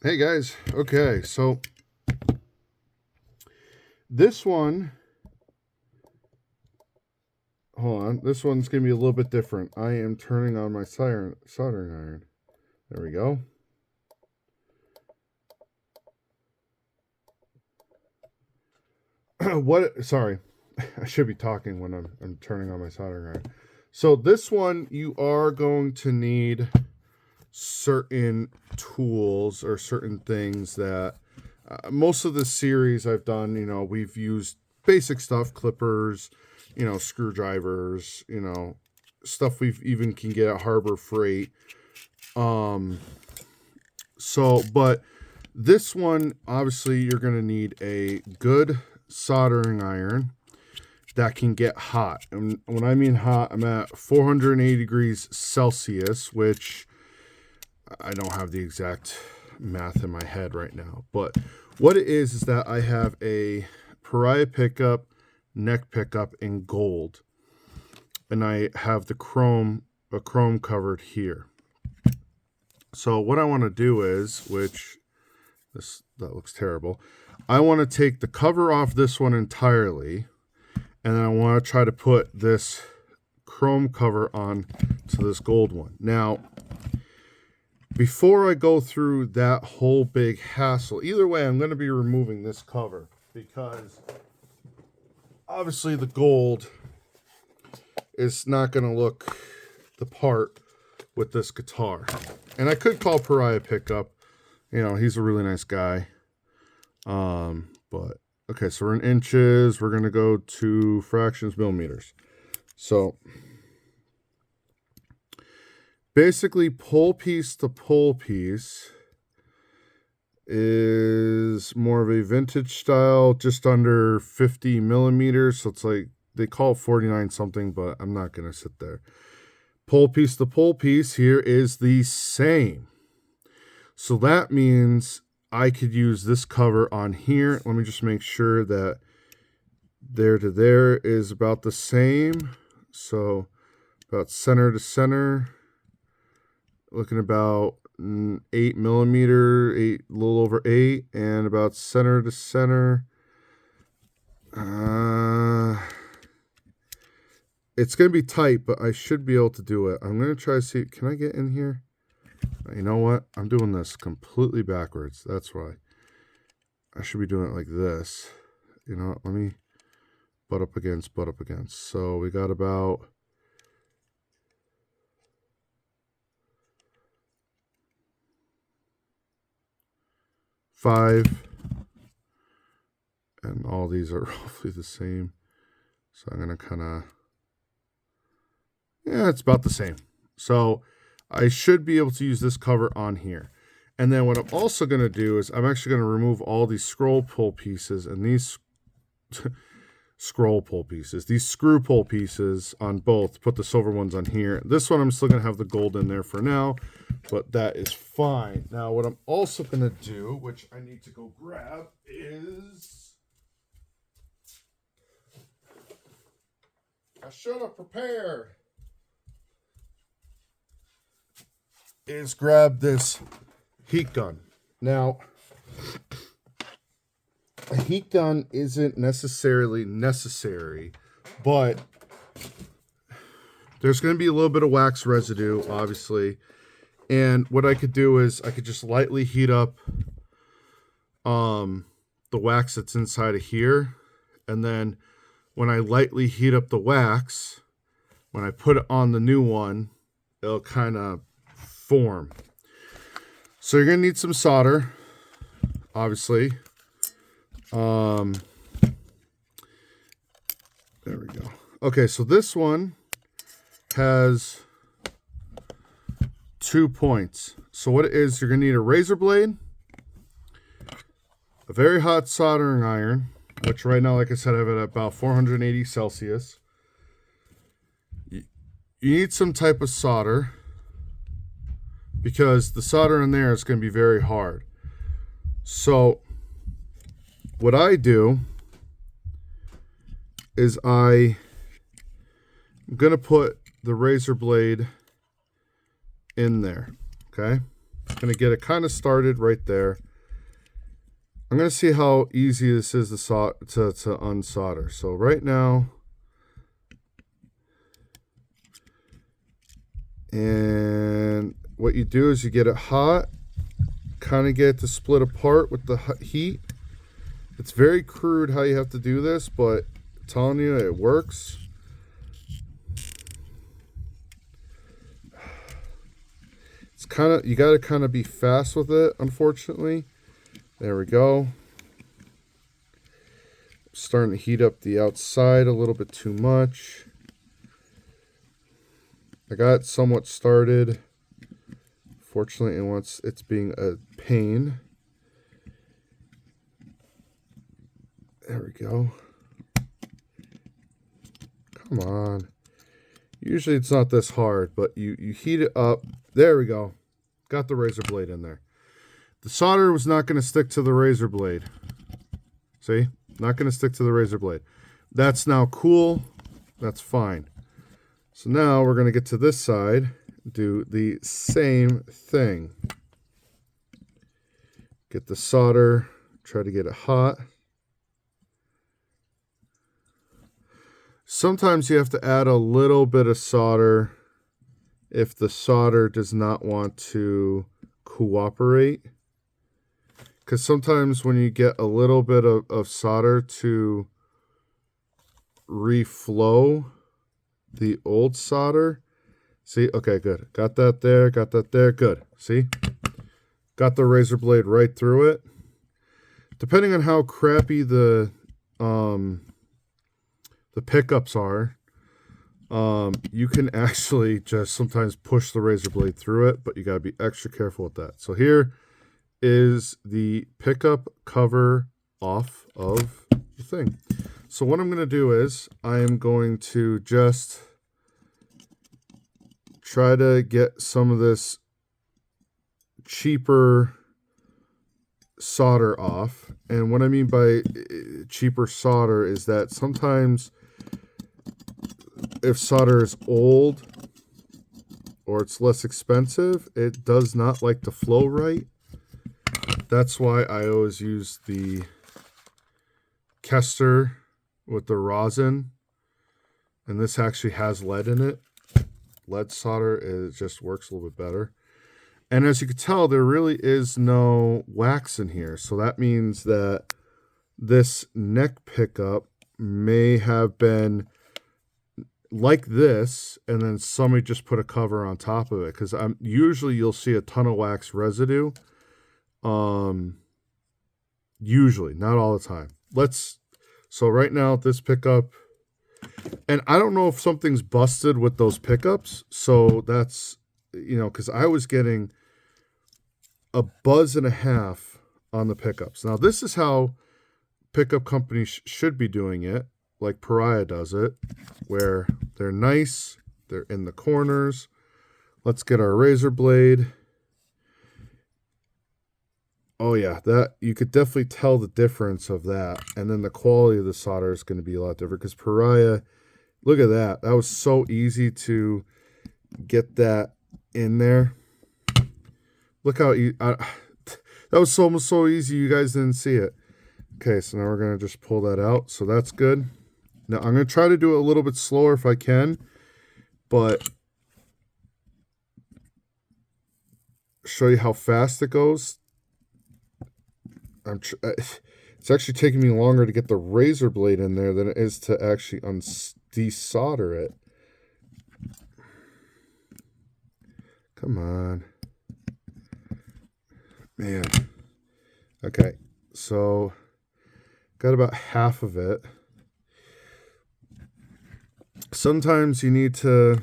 Hey guys, okay, so this one, hold on, this one's gonna be a little bit different. I am turning on my soldering iron. There we go. Sorry, I should be talking when I'm turning on my soldering iron. So this one, you are going to need certain tools or certain things that most of the series I've done, we've used basic stuff, clippers, screwdrivers, stuff we've even can get at Harbor Freight. But this one, obviously, you're going to need a good soldering iron that can get hot. And when I mean hot, I'm at 480 degrees Celsius, which I don't have the exact math in my head right now. But what it is that I have a Pariah pickup, neck pickup in gold. And I have a chrome covered here. So what I want to do is, that looks terrible. I want to take the cover off this one entirely, and then I want to try to put this chrome cover on to this gold one. Now, before I go through that whole big hassle, either way, I'm going to be removing this cover because obviously the gold is not going to look the part with this guitar. And I could call Pariah Pickup. He's a really nice guy. But okay, so we're in inches. We're going to go to fractions, millimeters. So basically, pole piece to pole piece is more of a vintage style, just under 50 millimeters. So it's like, they call it 49 something, but I'm not going to sit there. Pole piece to pole piece here is the same. So that means I could use this cover on here. Let me just make sure that there to there is about the same. So about center to center, looking about 8 millimeter, a little over 8, and about center to center. It's going to be tight, but I should be able to do it. I'm going to try to see, can I get in here? You know what? I'm doing this completely backwards. That's why. I should be doing it like this. Let me butt up against. So we got about 5, and all these are roughly the same. So I'm going to kind of, it's about the same. So I should be able to use this cover on here. And then what I'm also going to do is I'm actually going to remove all these scroll pull pieces and these these screw pull pieces on both, put the silver ones on here. This one I'm still going to have the gold in there for now, but that is fine. Now what I'm also going to do, which I need to go grab, is I should have prepared. Is grab this heat gun. Now, a heat gun isn't necessarily necessary, but there's going to be a little bit of wax residue, obviously. And what I could do is I could just lightly heat up the wax that's inside of here. And then when I lightly heat up the wax, when I put it on the new one, it'll kind of form. So you're going to need some solder, obviously. There we go. Okay, so this one has 2 points. So what it is, you're going to need a razor blade, a very hot soldering iron, which right now, like I said, I have it at about 480 Celsius. You need some type of solder, because the solder in there is going to be very hard. So what I do is I'm going to put the razor blade in there, okay? Gonna get it kind of started right there. I'm gonna see how easy this is to unsolder. So right now, and what you do is you get it hot, kind of get it to split apart with the heat. It's very crude how you have to do this, but I'm telling you, it works. It's kind of, you got to kind of be fast with it, unfortunately. There we go. Starting to heat up the outside a little bit too much. I got it somewhat started. Fortunately, once it's being a pain. There we go. Come on. Usually it's not this hard, but you heat it up. There we go. Got the razor blade in there. The solder was not going to stick to the razor blade. See? Not going to stick to the razor blade. That's now cool. That's fine. So now we're going to get to this side. Do the same thing. Get the solder. Try to get it hot. Sometimes you have to add a little bit of solder if the solder does not want to cooperate. Because sometimes when you get a little bit of solder to reflow the old solder, see, okay, good. Got that there, good. See? Got the razor blade right through it. Depending on how crappy the pickups are, you can actually just sometimes push the razor blade through it, but you got to be extra careful with that. So here is the pickup cover off of the thing. So what I'm going to do is I am going to just try to get some of this cheaper solder off. And what I mean by cheaper solder is that sometimes if solder is old or it's less expensive, it does not like to flow right. That's why I always use the Kester with the rosin. And this actually has lead in it. Lead solder, it just works a little bit better. And as you can tell, there really is no wax in here. So that means that this neck pickup may have been like this, and then somebody just put a cover on top of it. Because usually you'll see a ton of wax residue. Usually, not all the time. So right now, this pickup, and I don't know if something's busted with those pickups. So that's, because I was getting a buzz and a half on the pickups. Now, this is how pickup companies should be doing it, like Pariah does it, where they're nice, they're in the corners. Let's get our razor blade. Oh yeah, that you could definitely tell the difference of that. And then the quality of the solder is going to be a lot different because Pariah, look at that. That was so easy to get that in there. Look how that was almost so easy you guys didn't see it. Okay, so now we're going to just pull that out. So that's good. Now I'm going to try to do it a little bit slower if I can, but show you how fast it goes. It's actually taking me longer to get the razor blade in there than it is to actually desolder it. Come on. Man. Okay, so got about half of it. Sometimes you need to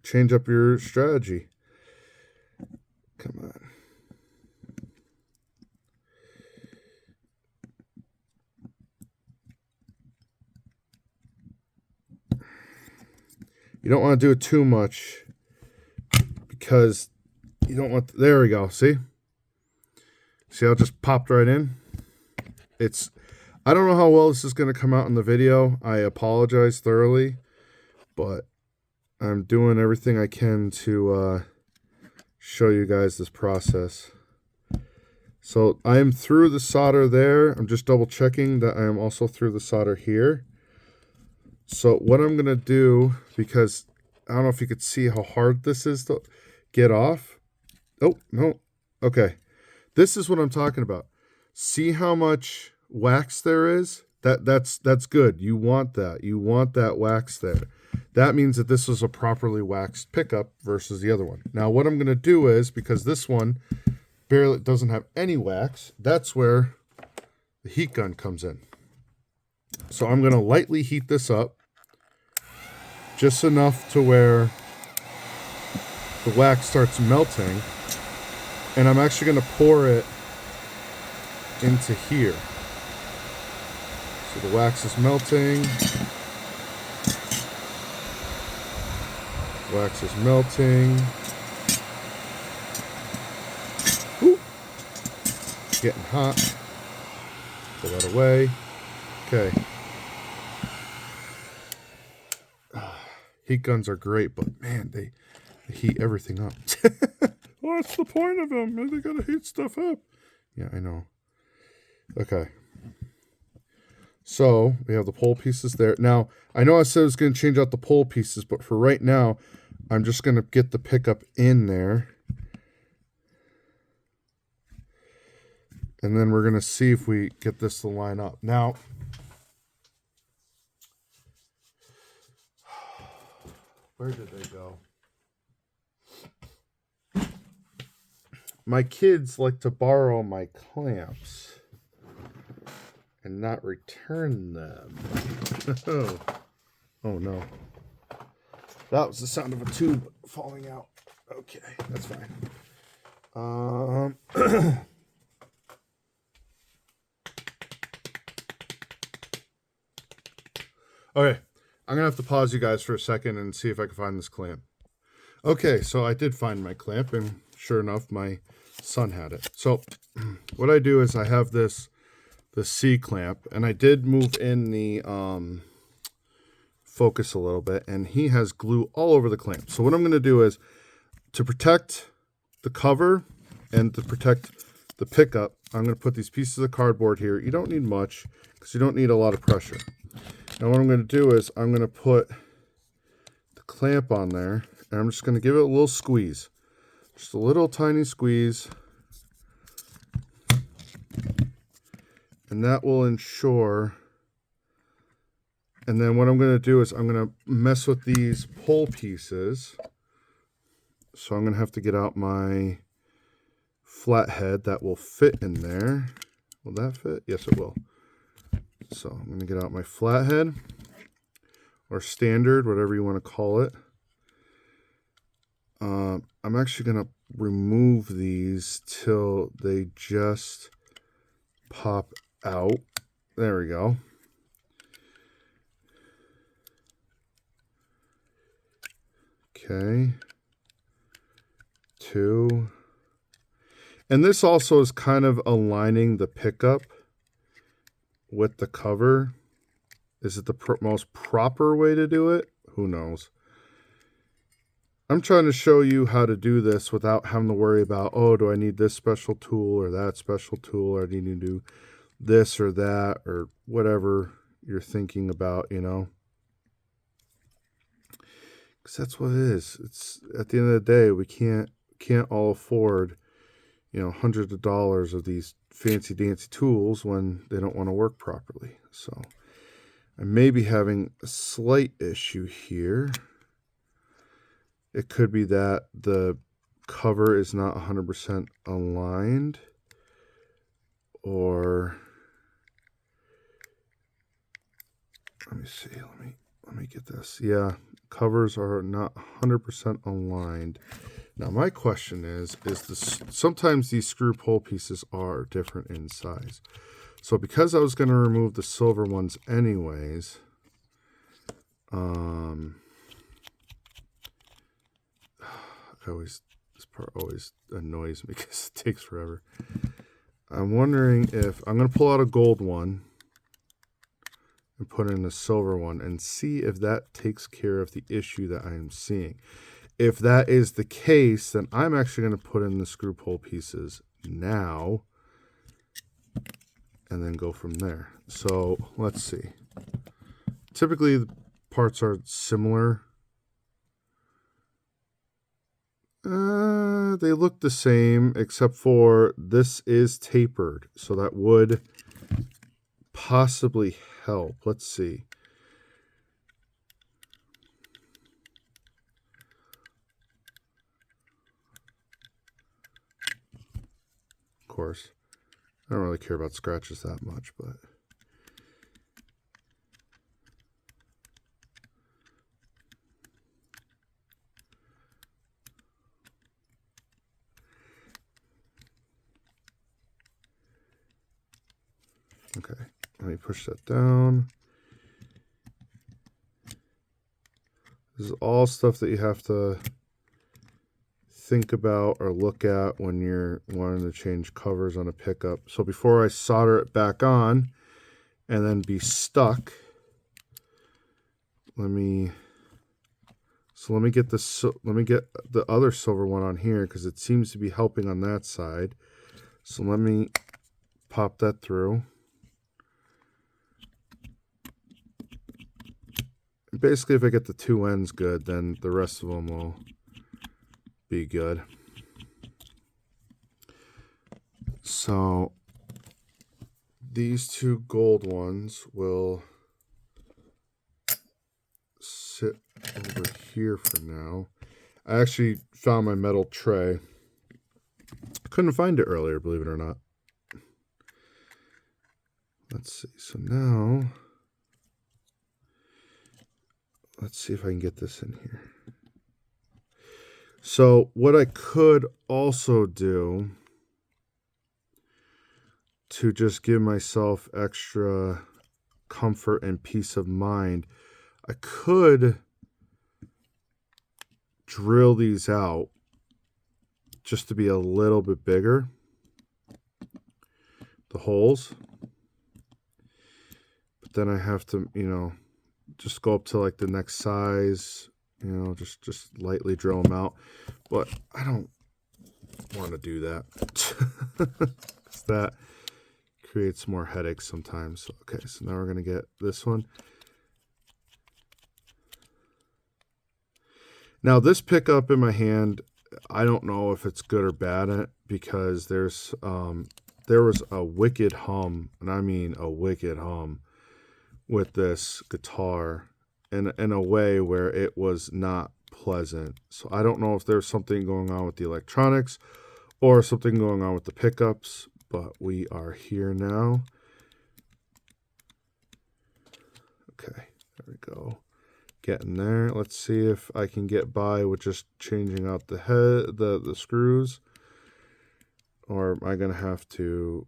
change up your strategy. Come on. You don't want to do it too much because you don't want, there we go, see? See how it just popped right in? I don't know how well this is going to come out in the video. I apologize thoroughly, but I'm doing everything I can to show you guys this process. So I am through the solder there. I'm just double checking that I am also through the solder here. So what I'm going to do, because I don't know if you could see how hard this is to get off. Oh, no. Okay. This is what I'm talking about. See how much wax there is? That's good. You want that. You want that wax there. That means that this was a properly waxed pickup versus the other one. Now what I'm going to do is, because this one barely doesn't have any wax, that's where the heat gun comes in. So I'm going to lightly heat this up, just enough to where the wax starts melting, and I'm actually going to pour it into here. So the wax is melting. Wax is melting. Woo. Getting hot. Pull that away. Okay. Heat guns are great, but man, they heat everything up. What's the point of them? They gotta heat stuff up. Yeah, I know. Okay. So we have the pole pieces there. Now, I know I said I was going to change out the pole pieces, but for right now, I'm just going to get the pickup in there. And then we're going to see if we get this to line up. Now, where did they go? My kids like to borrow my clamps and not return them. Oh no. That was the sound of a tube falling out. Okay, that's fine. Okay, I'm gonna have to pause you guys for a second and see if I can find this clamp. Okay, so I did find my clamp, and sure enough, my son had it. So what I do is I have the C clamp, and I did move in the focus a little bit, and he has glue all over the clamp. So what I'm going to do is, to protect the cover and to protect the pickup, I'm going to put these pieces of cardboard here. You don't need much because you don't need a lot of pressure. Now what I'm going to do is I'm going to put the clamp on there, and I'm just going to give it a little squeeze. Just a little tiny squeeze. And that will ensure. And then what I'm going to do is I'm going to mess with these pole pieces. So I'm going to have to get out my flathead that will fit in there. Will that fit? Yes, it will. So I'm going to get out my flathead, or standard, whatever you want to call it. I'm actually going to remove these till they just pop out. There we go. Okay. 2. And this also is kind of aligning the pickup with the cover. Is it the most proper way to do it? Who knows? I'm trying to show you how to do this without having to worry about, oh, do I need this special tool or that special tool, or I need to do this or that, or whatever you're thinking about, you know. Because that's what it is. It's at the end of the day, we can't all afford, you know, hundreds of dollars of these fancy dancy tools when they don't want to work properly. So I may be having a slight issue here. It could be that the cover is not 100% aligned, or let me see. Let me get this. Yeah, covers are not 100% aligned. Now my question is this, sometimes these screw pole pieces are different in size. So because I was going to remove the silver ones anyways, this part always annoys me because it takes forever. I'm wondering if I'm going to pull out a gold one and put in a silver one and see if that takes care of the issue that I am seeing. if that is the case, then I'm actually going to put in the screw pull pieces now and then go from there. So let's see. Typically the parts are similar. They look the same, except for this is tapered, so that would possibly help. Let's see. Of course, I don't really care about scratches that much, but okay, let me push that down. This is all stuff that you have to think about or look at when you're wanting to change covers on a pickup. So before I solder it back on and then be stuck, let me get this. Let me get the other silver one on here because it seems to be helping on that side. So let me pop that through. Basically, if I get the two ends good, then the rest of them will be good. So these two gold ones will sit over here for now. I actually found my metal tray. Couldn't find it earlier, believe it or not. Let's see. So now, let's see if I can get this in here. So what I could also do to just give myself extra comfort and peace of mind, I could drill these out just to be a little bit bigger, the holes. But then I have to, just go up to like the next size, just lightly drill them out. But I don't want to do that. 'Cause that creates more headaches sometimes. Okay, so now we're going to get this one. Now this pickup in my hand, I don't know if it's good or bad at it, because there was a wicked hum, and I mean a wicked hum, with this guitar in a way where it was not pleasant. So I don't know if there's something going on with the electronics or something going on with the pickups, but we are here now. Okay, there we go. Getting there. Let's see if I can get by with just changing out the head, the screws, or am I gonna have to?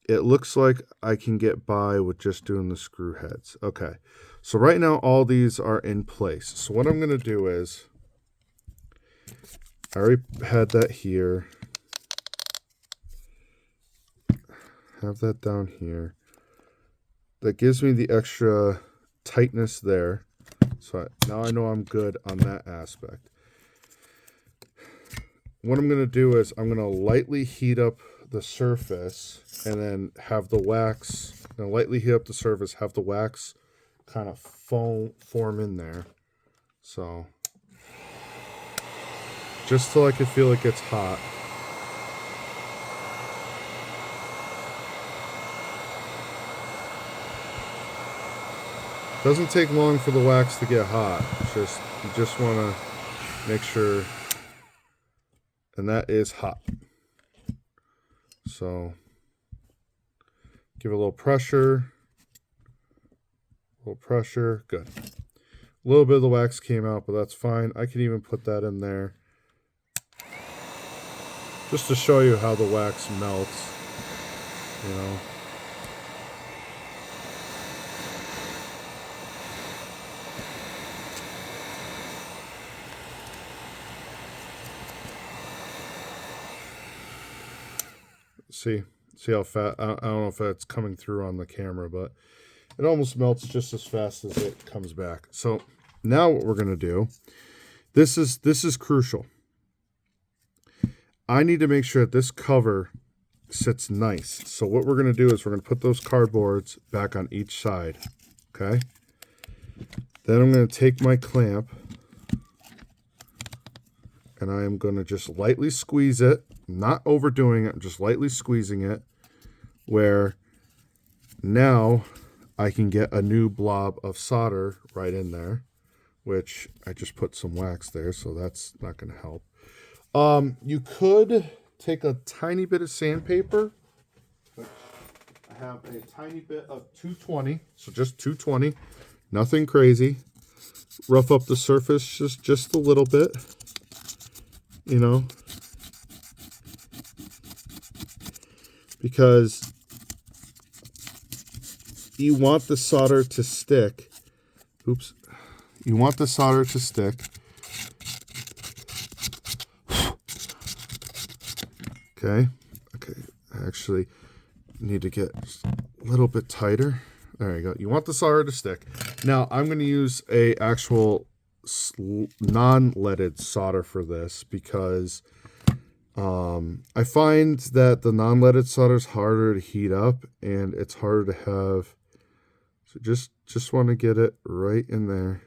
It looks like I can get by with just doing the screw heads. Okay, so right now all these are in place. So what I'm gonna do is, I already had that here. Have that down here. That gives me the extra tightness there. So now I know I'm good on that aspect. What I'm going to do is I'm going to lightly heat up the surface and then have the wax, lightly heat up the surface, have the wax kind of form in there. So just till I can feel it gets hot. Doesn't take long for the wax to get hot. You just want to make sure, and that is hot. So give it a little pressure. Good. A little bit of the wax came out, but that's fine. I can even put that in there just to show you how the wax melts, See, See how fast, I don't know if that's coming through on the camera, but it almost melts just as fast as it comes back. So now what we're going to do, this is crucial. I need to make sure that this cover sits nice. So what we're going to do is we're going to put those cardboards back on each side. Okay. Then I'm going to take my clamp and I am going to just lightly squeeze it, not overdoing it, I'm just lightly squeezing it, where now I can get a new blob of solder right in there, which I just put some wax there, so that's not going to help. You could take a tiny bit of sandpaper. I have a tiny bit of 220, so just 220, nothing crazy. Rough up the surface just a little bit, you know, because you want the solder to stick. Oops. You want the solder to stick. Okay. I actually need to get a little bit tighter. There you go. You want the solder to stick. Now I'm going to use a actual non-leaded solder for this because I find that the non-leaded solder is harder to heat up and it's harder to have. So just want to get it right in there.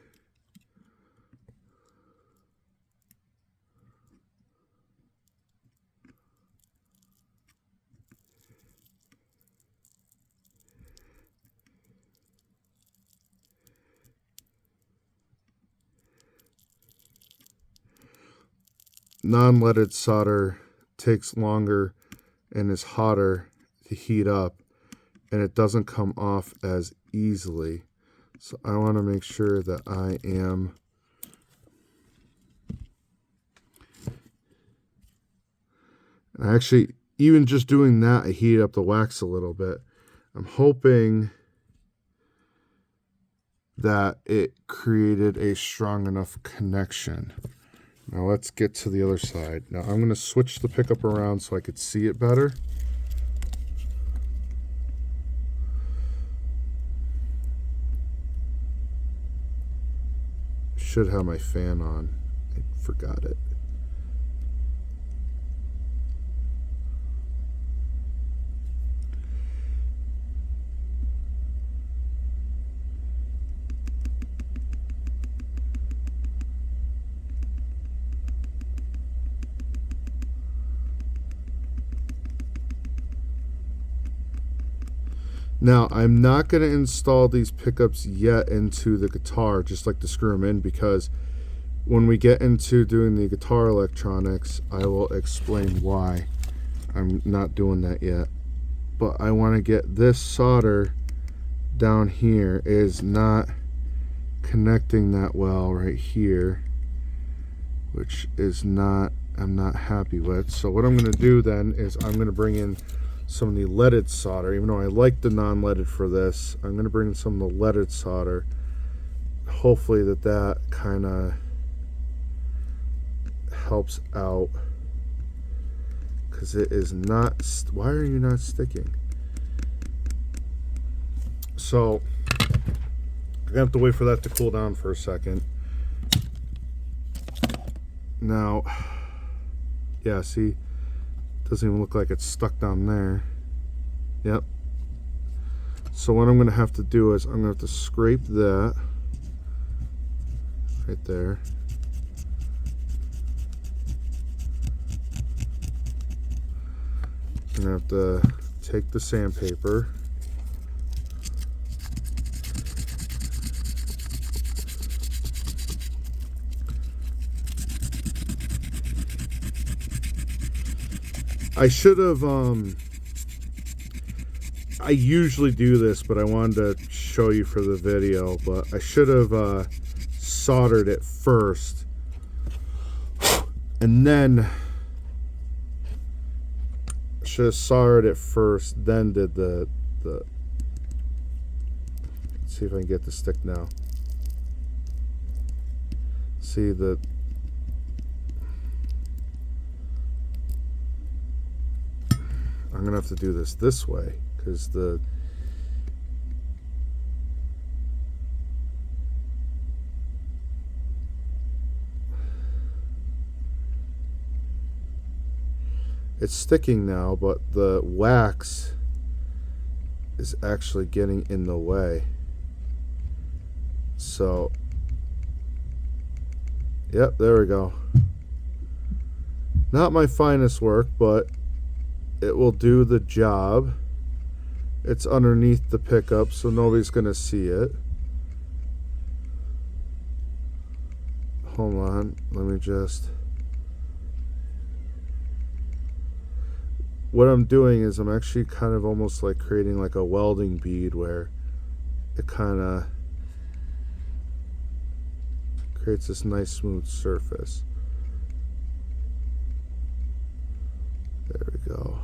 Non-leaded solder takes longer and is hotter to heat up, and it doesn't come off as easily. So I want to make sure that I am actually, even just doing that, I heat up the wax a little bit. I'm hoping that it created a strong enough connection. Now let's get to the other side. Now I'm going to switch the pickup around so I could see it better. Should have my fan on. I forgot it. Now, I'm not going to install these pickups yet into the guitar, just like to screw them in, because when we get into doing the guitar electronics, I will explain why I'm not doing that yet. But I want to get this solder down here is not connecting that well right here, which is not, I'm not happy with. So what I'm going to do then is I'm going to bring in some of the leaded solder. Even though I like the non-leaded for this, I'm going to bring in some of the leaded solder. Hopefully that kind of helps out, because it is not, why are you not sticking? So I'm gonna have to wait for that to cool down for a second. Now, yeah, see, doesn't even look like it's stuck down there. Yep. So what I'm going to have to do is I'm going to have to scrape that right there. I'm going to have to take the sandpaper. I should have, I usually do this, but I wanted to show you for the video, but I should have soldered it first, and then should have soldered it first, then did the let's see if I can get the stick now. See the, I'm gonna have to do this way because it's sticking now, but the wax is actually getting in the way. So, yep, there we go. Not my finest work, but it will do the job. It's underneath the pickup, so nobody's gonna see it. Hold on, let me just... What I'm doing is I'm actually kind of almost like creating like a welding bead where it kind of creates this nice smooth surface. There we go.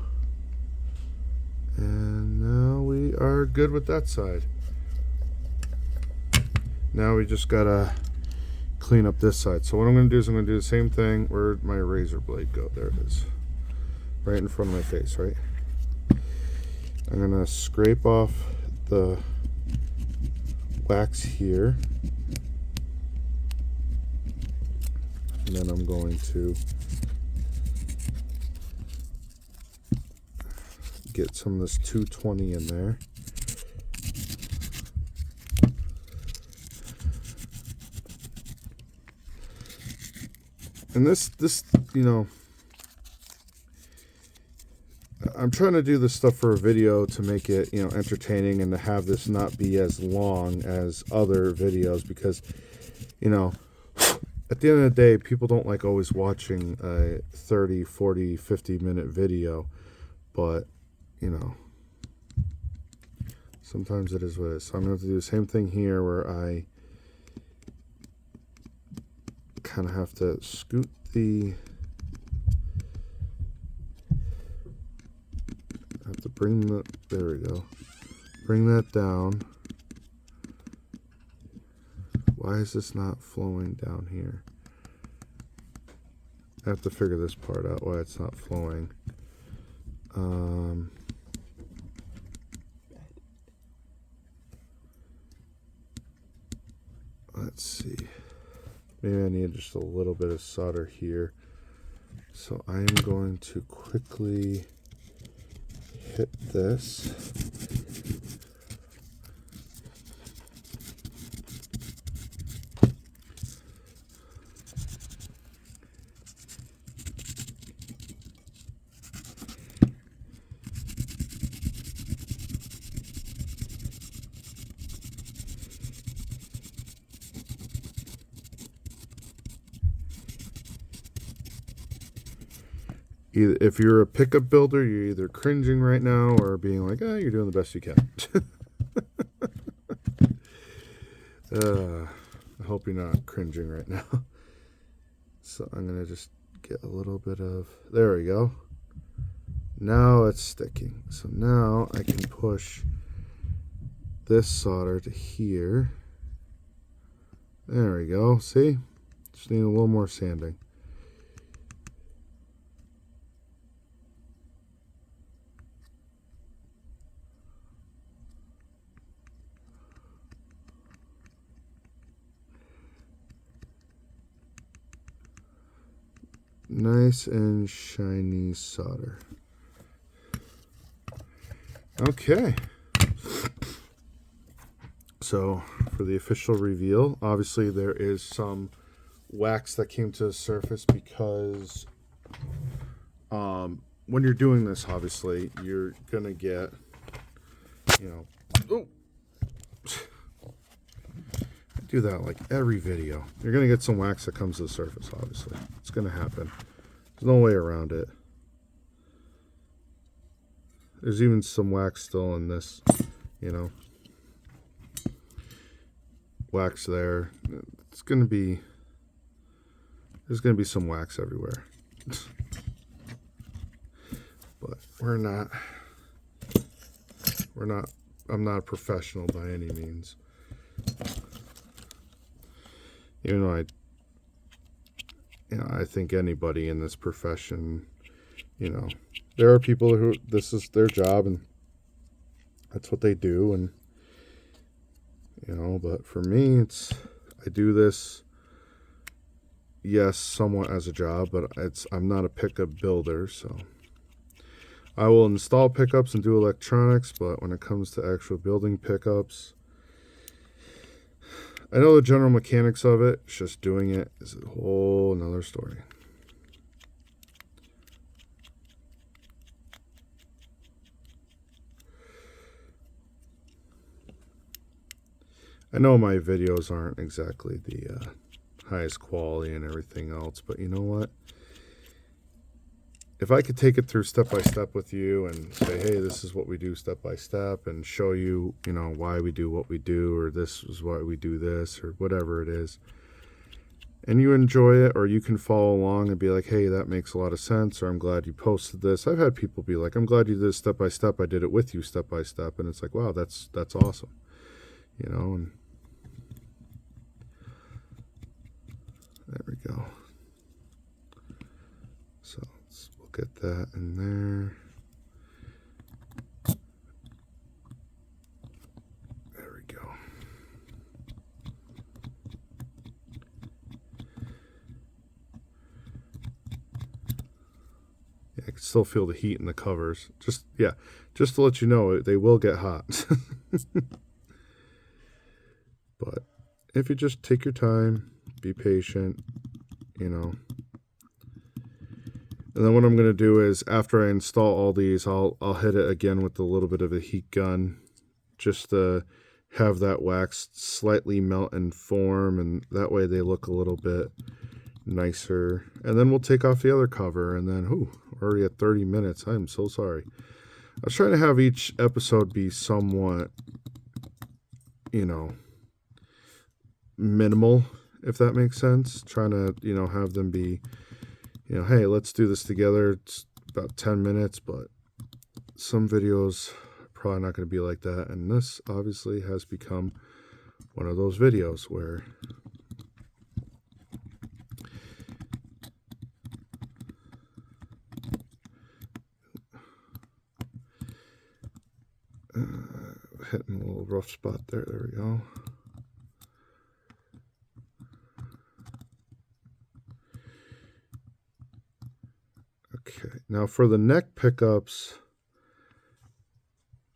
And now we are good with that side. Now we just gotta clean up this side. So what I'm gonna do is I'm gonna do the same thing. Where'd my razor blade go? There it is. Right in front of my face, right? I'm gonna scrape off the wax here. And then I'm going to get some of this 220 in there. And this, you know, I'm trying to do this stuff for a video to make it, you know, entertaining and to have this not be as long as other videos because, you know, at the end of the day, people don't like always watching a 30, 40, 50-minute video, but, you know, sometimes it is what it is. So I'm going to have to do the same thing here where I kind of have to scoot the... I have to bring the... There we go. Bring that down. Why is this not flowing down here? I have to figure this part out, why it's not flowing. Let's see. Maybe I need just a little bit of solder here. So I am going to quickly hit this. If you're a pickup builder, you're either cringing right now or being like, oh, you're doing the best you can. I hope you're not cringing right now. So I'm going to just get a little bit of... There we go. Now it's sticking. So now I can push this solder to here. There we go. See? Just need a little more sanding. Nice and shiny solder. Okay. So for the official reveal, obviously there is some wax that came to the surface because when you're doing this, obviously, you're going to get, you know, oh, I do that like every video. You're going to get some wax that comes to the surface, obviously. It's going to happen. There's no way around it. There's even some wax still in this, you know, wax there. It's going to be, there's going to be some wax everywhere. But I'm not a professional by any means. Even though I think anybody in this profession, you know, there are people who this is their job and that's what they do, and you know, but for me, I do this, yes, somewhat as a job, but I'm not a pickup builder, so I will install pickups and do electronics, but when it comes to actual building pickups, I know the general mechanics of it. It's just doing it is a whole nother story. I know my videos aren't exactly the highest quality and everything else, but you know what? If I could take it through step by step with you and say, hey, this is what we do step by step, and show you, you know, why we do what we do, or this is why we do this, or whatever it is, and you enjoy it, or you can follow along and be like, hey, that makes a lot of sense, or I'm glad you posted this. I've had people be like, I'm glad you did this step by step. I did it with you step by step, and it's like, wow, that's awesome, you know. And there we go. So we'll get that in there. There we go. Yeah, I can still feel the heat in the covers. Just to let you know, they will get hot. But if you just take your time, be patient, you know. And then what I'm going to do is, after I install all these, I'll hit it again with a little bit of a heat gun, just to have that wax slightly melt and form, and that way they look a little bit nicer. And then we'll take off the other cover, and then, we're already at 30 minutes. I'm so sorry. I was trying to have each episode be somewhat, you know, minimal, if that makes sense. Trying to, you know, have them be, you know, hey, let's do this together. It's about 10 minutes, but some videos are probably not going to be like that. And this obviously has become one of those videos where hitting a little rough spot there. There we go. Okay, now for the neck pickups,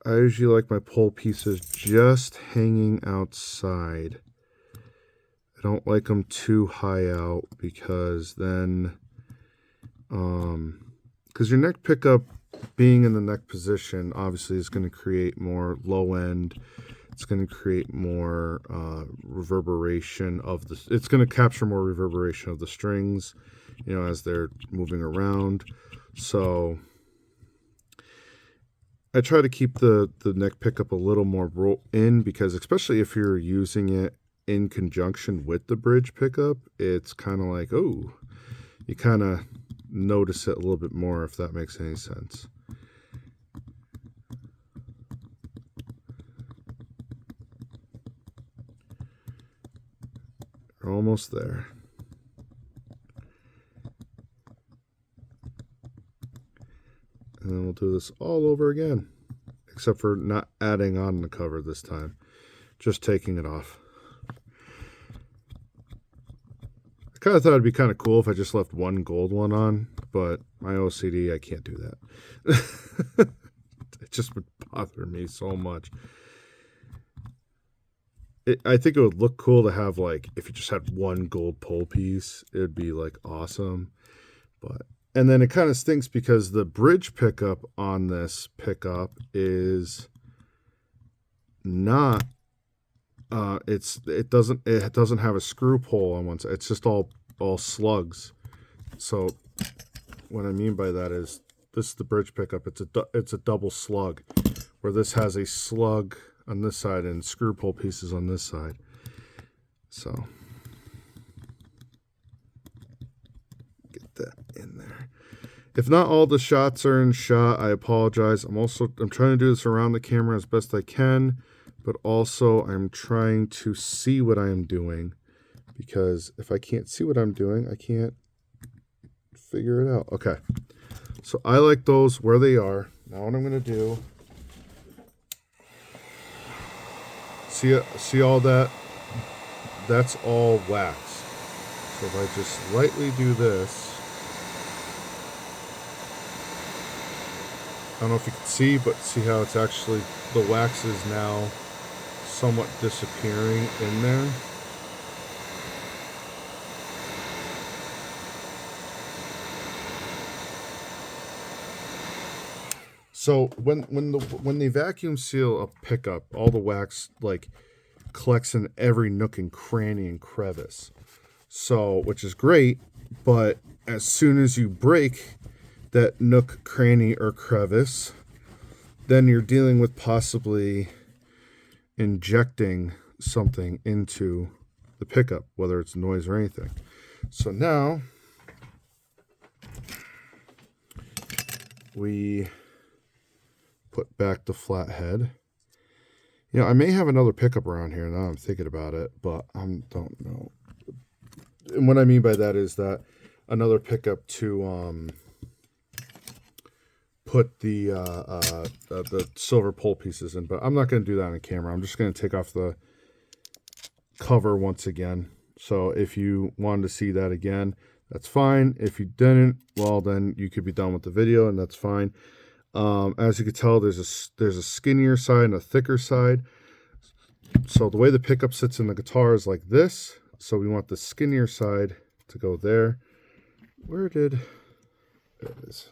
I usually like my pole pieces just hanging outside. I don't like them too high out, because then, because your neck pickup being in the neck position obviously is going to create more low end. It's going to create more reverberation of the, it's going to capture more reverberation of the strings, you know, as they're moving around. So I try to keep the neck pickup a little more in, because especially if you're using it in conjunction with the bridge pickup, it's kind of like, oh, you kind of notice it a little bit more, if that makes any sense. We're almost there. And then we'll do this all over again, except for not adding on the cover this time, just taking it off. I kind of thought it'd be kind of cool if I just left one gold one on, but my OCD, I can't do that. It just would bother me so much. I think it would look cool to have, like, if you just had one gold pole piece, it would be like awesome. But, and then it kind of stinks because the bridge pickup on this pickup is not, it doesn't have a screw pole on one side. It's just all slugs. So what I mean by that is, this is the bridge pickup. It's a double slug, where this has a slug on this side and screw pole pieces on this side. So get that in there. If not all the shots are in shot, I apologize. I'm trying to do this around the camera as best I can, but also I'm trying to see what I am doing, because if I can't see what I'm doing, I can't figure it out. Okay, So I like those where they are. Now what I'm going to do, see all that? That's all wax. So if I just lightly do this, I don't know if you can see, but see how it's actually, the wax is now somewhat disappearing in there. So when they vacuum seal a pickup, all the wax like collects in every nook and cranny and crevice. So, which is great, but as soon as you break that nook, cranny, or crevice, then you're dealing with possibly injecting something into the pickup, whether it's noise or anything. So now we put back the flat head. You know, I may have another pickup around here now I'm thinking about it, but I don't know. And what I mean by that is that another pickup to put the silver pole pieces in, but I'm not going to do that on camera. I'm just going to take off the cover once again. So if you wanted to see that again, that's fine. If you didn't, well, then you could be done with the video, and that's fine. As you can tell, there's a skinnier side and a thicker side. So the way the pickup sits in the guitar is like this. So we want the skinnier side to go there. There it is.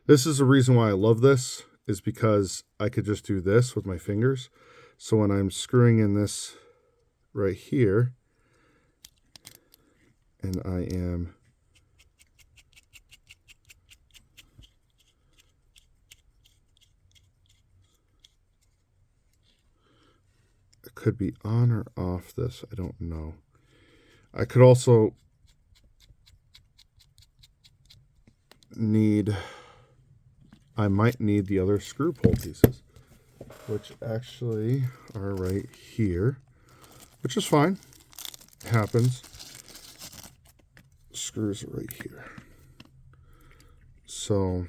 This is the reason why I love this, is because I could just do this with my fingers. So when I'm screwing in this right here, and I am could be on or off this, I don't know. I could also I might need the other screw pole pieces, which actually are right here, which is fine. It happens. Screws are right here. So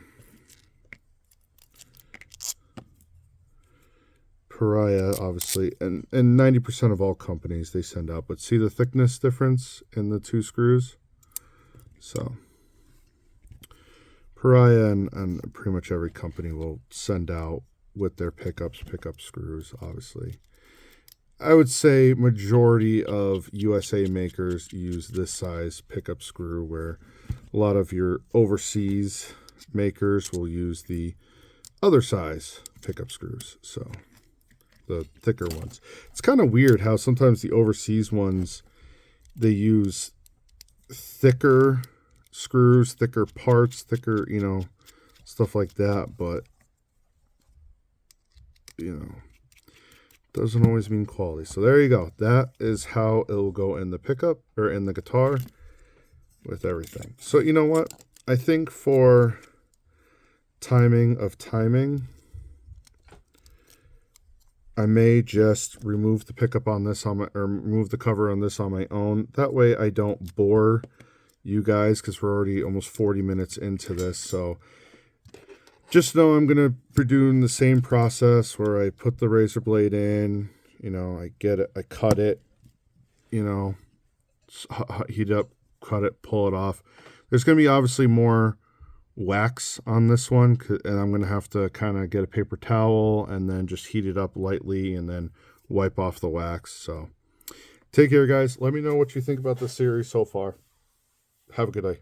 Pariah, obviously, and 90% of all companies they send out, but see the thickness difference in the two screws? So Pariah and pretty much every company will send out with their pickup screws, obviously. I would say majority of USA makers use this size pickup screw, where a lot of your overseas makers will use the other size pickup screws. So the thicker ones. It's kind of weird how sometimes the overseas ones, they use thicker screws, thicker parts, thicker, you know, stuff like that, but you know, doesn't always mean quality. So there you go. That is how it'll go in the pickup or in the guitar with everything. So you know what? I think for timing, I may just remove the pickup on this or remove the cover on this on my own. That way I don't bore you guys, because we're already almost 40 minutes into this. So just know I'm going to be doing the same process where I put the razor blade in, you know, I get it, I cut it, you know, heat it up, cut it, pull it off. There's going to be obviously more wax on this one, and I'm going to have to kind of get a paper towel and then just heat it up lightly and then wipe off the wax. So take care, guys. Let me know what you think about this series so far. Have a good day.